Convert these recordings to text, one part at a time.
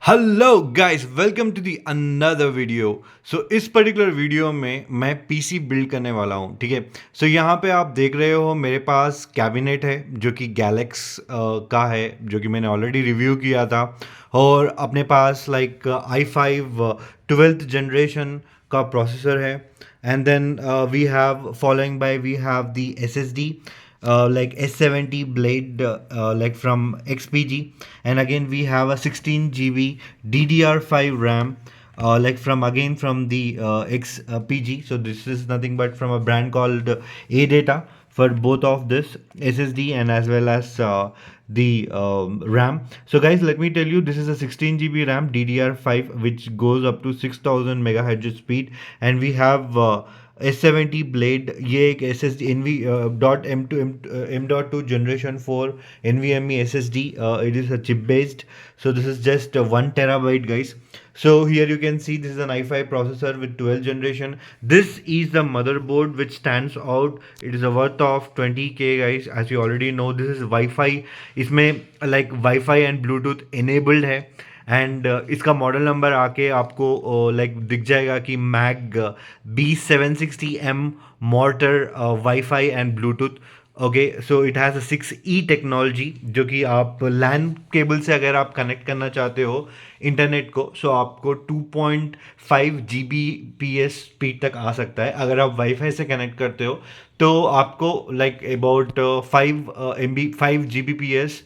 Hello guys, welcome to the another video. इस particular video में मैं पीसी बिल्ड करने वाला हूँ। ठीक है। यहाँ पे आप देख रहे हो मेरे पास कैबिनेट है जो कि गैलेक्स का है, जो कि मैंने ऑलरेडी रिव्यू किया था। और अपने पास लाइक i5 ट्वेल्थ जनरेशन का प्रोसेसर है। And then we have following by we have the SSD like S70 blade like from XPG, and again we have a 16 GB DDR5 RAM like from the XPG. So this is nothing but from a brand called AData for both of this SSD and as well as the RAM. So guys, let me tell you, this is a 16 GB RAM DDR5 which goes up to 6000 megahertz speed, and we have S70 blade. ये एक S S D M.2 generation 4 NVMe SSD. It is a chip based, so this is just 1 TB guys. So here you can see this is an i5 processor with 12th generation. This is the motherboard which stands out. It is a worth of 20k guys. As you already know, this is Wi-Fi. इसमें like Wi-Fi and Bluetooth enabled है। And इसका model number आके आपको like दिख जाएगा कि MAG B760M Mortar WiFi and Bluetooth. Okay, so it has a 6E technology, जो कि आप लैन केबल से अगर आप कनेक्ट करना चाहते हो इंटरनेट को, सो आपको 2.5 Gbps स्पीड तक आ सकता है। अगर आप वाईफाई से कनेक्ट करते हो तो आपको लाइक अबाउट 5 Gbps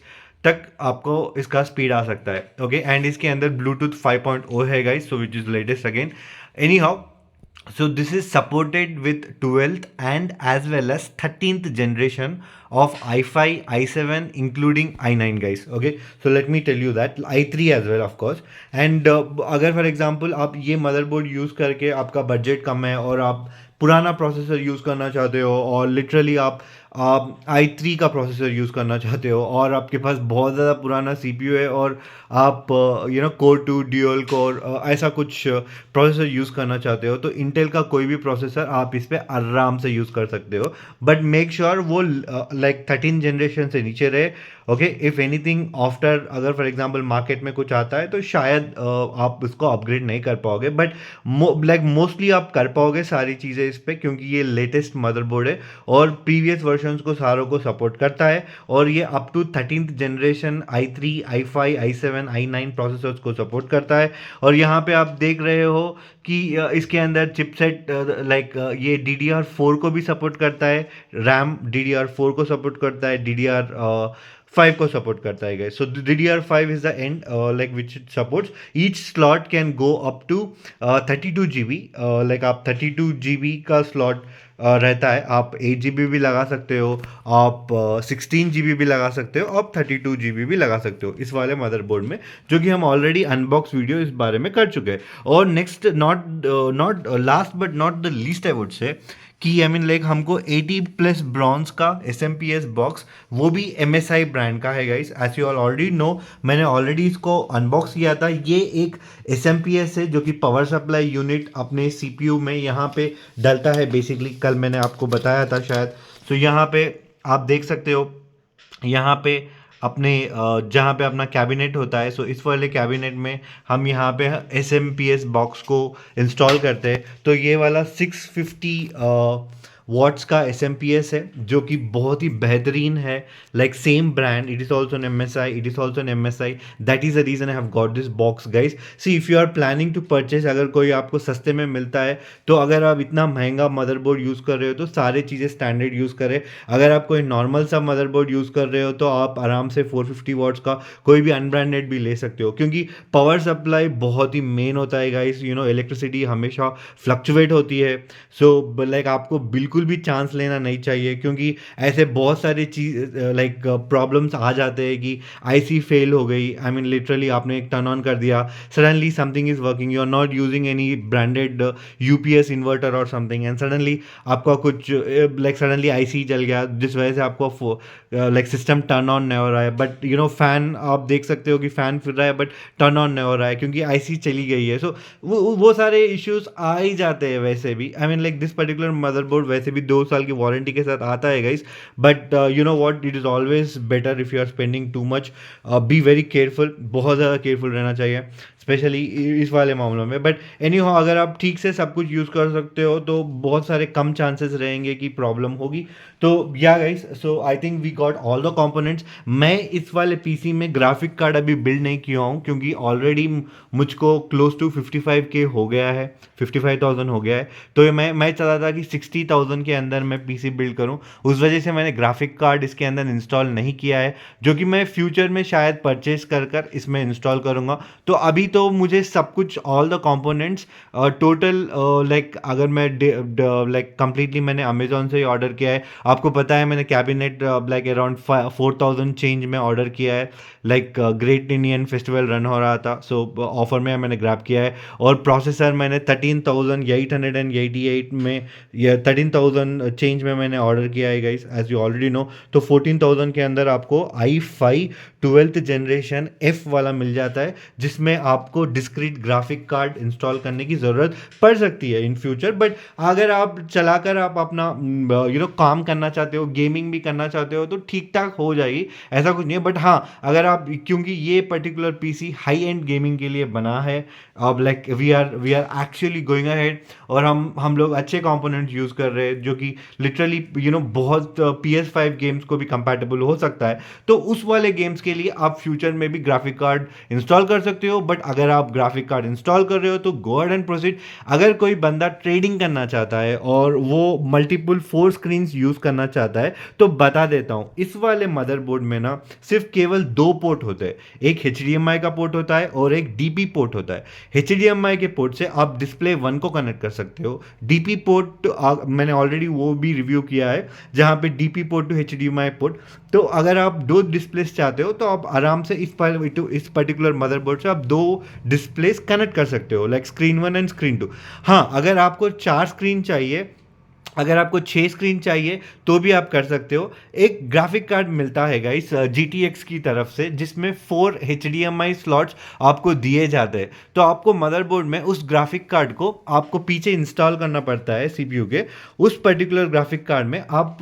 तक आपको इसका स्पीड आ सकता है। ओके, एंड इसके अंदर ब्लूटूथ 5.0 है guys, so which is latest again. Any how, so this is supported with 12th and as well as 13th generation of i5 i7 including i9 guys. Okay, so let me tell you that i3 as well of course. And अगर for example आप ये motherboard use करके आपका budget कम है और आप पुराना processor use करना चाहते हो, और लिटरली आप i3 का प्रोसेसर यूज़ करना चाहते हो, और आपके पास बहुत ज़्यादा पुराना CPU है, और आप कोर 2 ड्यूअल कोर ऐसा कुछ प्रोसेसर यूज़ करना चाहते हो, तो इंटेल का कोई भी प्रोसेसर आप इस पर आराम से यूज़ कर सकते हो। बट मेक श्योर वो लाइक 13 जनरेशन से नीचे रहे। ओके, इफ़ एनीथिंग आफ्टर, अगर फॉर एग्जांपल मार्केट में कुछ आता है तो शायद आप उसको अपग्रेड नहीं कर पाओगे, बट लाइक मोस्टली आप कर पाओगे सारी चीज़ें इस पर, क्योंकि ये लेटेस्ट मदरबोर्ड है और प्रीवियस वर्जन्स को सारों को सपोर्ट करता है, और ये up to 13th generation i3 i5 i7 i9 processors को सपोर्ट करता है। और यहाँ पे आप देख रहे हो कि इसके अंदर चिपसेट लाइक ये DDR4 को भी सपोर्ट करता है, रैम DDR4 को सपोर्ट करता है, DDR5 को सपोर्ट करता है guys. So DDR5 is the and like which supports each slot can go up to 32 GB। Like आप 32 GB का स्लॉट रहता है। आप 8 GB भी लगा सकते हो, आप 16 GB भी लगा सकते हो, आप 32 GB भी लगा सकते हो इस वाले मदरबोर्ड में, जो कि हम ऑलरेडी अनबॉक्स वीडियो इस बारे में कर चुके हैं। और next, not last but not the least, I would say कि आई मीन लाइक हमको 80+ ब्रॉन्ज का SMPS बॉक्स, वो भी MSI ब्रांड का है guys. As you all already know, मैंने ऑलरेडी इसको अनबॉक्स किया था। ये एक SMPS है जो कि पावर सप्लाई यूनिट अपने CPU में यहाँ पे डलता है बेसिकली। कल मैंने आपको बताया था शायद। तो यहाँ पे आप देख सकते हो, यहाँ पे अपने जहाँ पे अपना कैबिनेट होता है, सो इस वाले कैबिनेट में हम यहाँ पे SMPS बॉक्स को इंस्टॉल करते हैं। तो ये वाला 650 वॉट्स का SMPS है, जो कि बहुत ही बेहतरीन है। Like same brand, it is also an MSI, it is also an MSI। That is the reason I have got this box guys. See if you are planning to purchase, अगर कोई आपको सस्ते में मिलता है, तो अगर आप इतना महंगा मदरबोर्ड यूज़ कर रहे हो तो सारी चीज़ें स्टैंडर्ड यूज़ करें। अगर आप कोई नॉर्मल सा मदरबोर्ड यूज़ कर रहे हो तो आप आराम से 450 वॉट्स का कोई भी अनब्रांडेड भी ले सकते हो, क्योंकि पावर सप्लाई बहुत ही मेन होता है गाइस। यू नो, इलेक्ट्रिसिटी हमेशा फ्लक्चुएट होती है। सो लाइक आपको बिल्कुल भी चांस लेना नहीं चाहिए, क्योंकि ऐसे बहुत सारे चीज़ लाइक प्रॉब्लम्स आ जाते हैं कि IC फेल हो गई। आई मीन लिटरली आपने एक टर्न ऑन कर दिया, suddenly something is working, you are not using any branded UPS inverter और समथिंग, एंड सडनली आपका कुछ लाइक सडनली IC जल गया, जिस वजह से आपको लाइक सिस्टम टर्न ऑन नहीं हो रहा है। बट यू नो, फैन आप देख सकते हो कि फ़ैन फिर रहा है बट टर्न ऑन नहीं हो रहा है, क्योंकि IC चली गई है। सो वो सारे इश्यूज आ ही जाते हैं वैसे भी। I mean like this particular motherboard वैसे वैसे भी 2 साल की वारंटी के साथ आता है guys, but you know what, it is always better if you are spending too much, be very careful, बहुत ज़्यादा केयरफुल रहना चाहिए स्पेशली इस वाले मामलों में। बट एनी हाउ, अगर आप ठीक से सब कुछ यूज़ कर सकते हो तो बहुत सारे कम चांसेस रहेंगे कि प्रॉब्लम होगी। तो या guys, so I think we got all the components. मैं इस वाले पीसी में ग्राफिक कार्ड अभी बिल्ड नहीं किया हूँ क्योंकि ऑलरेडी मुझको क्लोज टू 55K हो गया है, 55,000 हो गया है। तो ये मैं चाहता था कि 60,000 के अंदर मैं पीसी बिल्ड करूँ, उस वजह से मैंने ग्राफिक कार्ड इसके अंदर इंस्टॉल नहीं किया है, जो कि मैं फ्यूचर में शायद परचेज कर कर इसमें इंस्टॉल करूँगा। तो अभी तो मुझे सब कुछ, all the components total, like अगर मैं लाइक कंप्लीटली मैंने अमेजोन से ही ऑर्डर किया है। आपको पता है मैंने कैबिनेट लाइक अराउंड 4,000 चेंज में ऑर्डर किया है, like great Indian festival run हो रहा था, सो ऑफर में मैंने ग्रैब किया है। और प्रोसेसर मैंने 13,888 में, या 13,000 चेंज में मैंने ऑर्डर किया है guys, as you already know. तो 14,000 के अंदर आपको i5 12th जनरेशन F वाला मिल जाता है, जिसमें आपको डिस्क्रीट ग्राफिक कार्ड इंस्टॉल करने की ज़रूरत पड़ सकती है इन फ्यूचर। बट अगर आप चलाकर आप अपना काम करना चाहते हो, गेमिंग भी करना चाहते हो, तो ठीक ठाक हो जाएगी, ऐसा कुछ नहीं है। बट हाँ, अगर आप, क्योंकि ये particular PC high end gaming के लिए बना है, अब like we are actually going ahead, और हम लोग अच्छे कंपोनेंट्स यूज़ कर रहे हैं जो कि लिटरली बहुत PS5 गेम्स को भी कंपैटिबल हो सकता है। तो उस वाले गेम्स के लिए आप फ्यूचर में भी ग्राफिक कार्ड इंस्टॉल कर सकते हो। बट अगर आप ग्राफिक कार्ड इंस्टॉल कर रहे हो तो गो अहेड एंड प्रोसीड। अगर कोई बंदा ट्रेडिंग करना चाहता है और वो मल्टीपल 4 स्क्रीन यूज़ करना चाहता है, तो बता देता हूँ, इस वाले मदरबोर्ड में ना सिर्फ केवल 2 पोर्ट होते हैं। एक HDMI का पोर्ट होता है और एक DP पोर्ट होता है। HDMI के पोर्ट से आप डिस्प्ले 1 को कनेक्ट कर सकते हो। DP पोर्ट मैंने ऑलरेडी वो भी रिव्यू किया है, जहाँ पे DP port to HDMI port. तो अगर आप 2 डिस्प्लेस चाहते हो तो आप आराम से इस पर्टिकुलर मदरबोर्ड से आप 2 डिस्प्लेस कनेक्ट कर सकते हो, लाइक स्क्रीन 1 एंड स्क्रीन 2। हाँ, अगर आपको 4 स्क्रीन चाहिए, अगर आपको 6 स्क्रीन चाहिए तो भी आप कर सकते हो। एक ग्राफिक कार्ड मिलता है गाइस GTX की तरफ से, जिसमें 4 HDMI स्लॉट्स आपको दिए जाते हैं। तो आपको मदरबोर्ड में उस ग्राफिक कार्ड को आपको पीछे इंस्टॉल करना पड़ता है CPU के। उस पर्टिकुलर ग्राफिक कार्ड में आप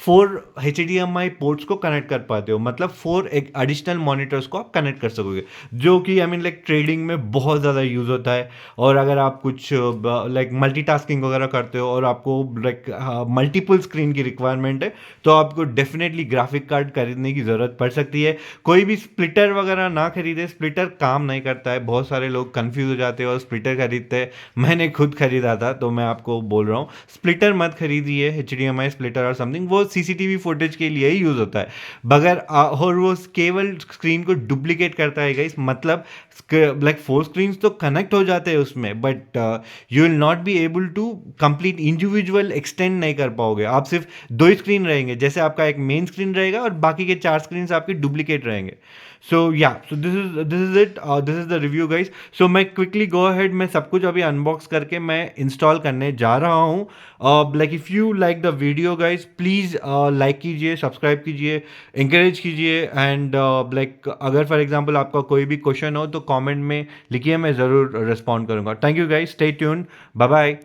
4 HDMI पोर्ट्स को कनेक्ट कर पाते हो, मतलब 4 एक एडिशनल मॉनिटर्स को आप कनेक्ट कर सकोगे, जो कि आई मीन लाइक ट्रेडिंग में बहुत ज़्यादा यूज़ होता है। और अगर आप कुछ लाइक मल्टीटास्किंग वगैरह करते हो और आपको लाइक मल्टीपल स्क्रीन की रिक्वायरमेंट है, तो आपको डेफिनेटली ग्राफिक कार्ड खरीदने की ज़रूरत पड़ सकती है। कोई भी स्प्लिटर वगैरह ना खरीदे, स्प्लिटर काम नहीं करता है। बहुत सारे लोग कंफ्यूज हो जाते हैं और स्प्लिटर खरीदते हैं। मैंने खुद खरीदा था, तो मैं आपको बोल रहा हूँ, स्प्लिटर मत खरीदिए, HDMI स्प्लिटर और समथिंग, वो CCTV फुटेज के लिए ही यूज़ होता है। बगैर और वो केवल स्क्रीन को डुप्लीकेट करता है गाइस, मतलब लाइक 4 स्क्रीन तो कनेक्ट हो जाते हैं उसमें, but you will not be able to complete individual extend नहीं कर पाओगे। आप सिर्फ 2 ही स्क्रीन रहेंगे, जैसे आपका एक मेन स्क्रीन रहेगा और बाकी के 4 स्क्रीन आपके डुप्लीकेट रहेंगे। So yeah, so this is it, this is the review guys. So मैं क्विकली गो अहेड, मैं सब कुछ अभी अनबॉक्स करके मैं इंस्टॉल करने जा रहा हूँ। Like if you like the video guys, please like कीजिए, सब्सक्राइब कीजिए, इंकरेज कीजिए, एंड लाइक अगर फॉर एग्जांपल आपका कोई भी क्वेश्चन हो तो कमेंट में लिखिए, मैं ज़रूर रिस्पॉन्ड करूँगा। Thank you guys, stay tuned, bye bye.